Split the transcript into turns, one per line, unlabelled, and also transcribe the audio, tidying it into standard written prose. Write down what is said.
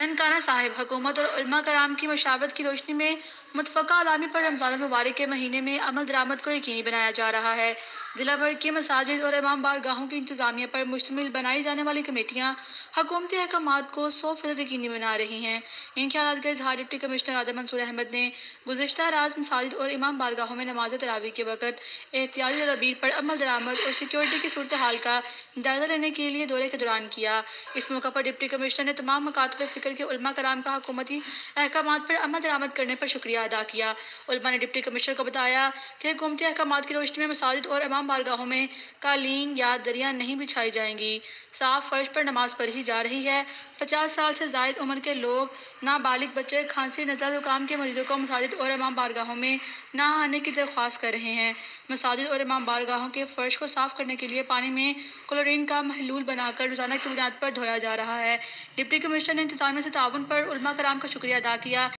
ननकाना साहिब हुकूमत और उलमा कराम की मशावरत की रोशनी में मुतफ़क़ा अलामी पर रमज़ान मुबारक के महीने में अमल दरामद को यकीनी बनाया जा रहा है। जिला भर के मसाजिद और इमाम बारगाहों की इंतजामिया पर मुश्तमिल बनाई जाने वाली कमेटियाँ हुकूमती अहकामात को 100% यकीनी बना रही हैं। इन ख्यालात का इजहार डिप्टी कमिश्नर आदम मंसूर अहमद ने गुज़िश्ता रात मसाजिद और इमाम बारगाहों में नमाज तरावी के वक़्त एहतियाती तदाबीर पर अमल दरामद और सिक्योरिटी की सूरत हाल का जायजा लेने के लिए दौरे के दौरान किया। इस मौका पर डिप्टी कमिश्नर ने तमाम मकातब फ़िक्र के उलमा कराम का हुकूमती अहकामात पर अमल दरामद करने पर शुक्रिया अदा किया। उलमा ने डिप्टी कमिश्नर को बताया कि हुकूमती अहकामात की रोशनी में मसाजिद और इमाम बारगाहों में कालीन या दरियाँ नहीं बिछाई जाएंगी। साफ फर्श पर नमाज पढ़ी जा रही है। 50 साल से जायद उम्र के लोग, नाबालिग बच्चे, खांसी, नज़ला ज़ुकाम के मरीजों को मसाजिद और इमाम बारगाहों में ना आने की दरख्वास्त कर रहे हैं। मसाजिद और इमाम बारगाहों के फर्श को साफ करने के लिए पानी में क्लोरीन का महलूल बनाकर रोजाना की बुनियाद पर धोया जा रहा है। डिप्टी कमिश्नर ने इंतजामिया से ताउन पर उलमा कराम का शुक्रिया अदा किया।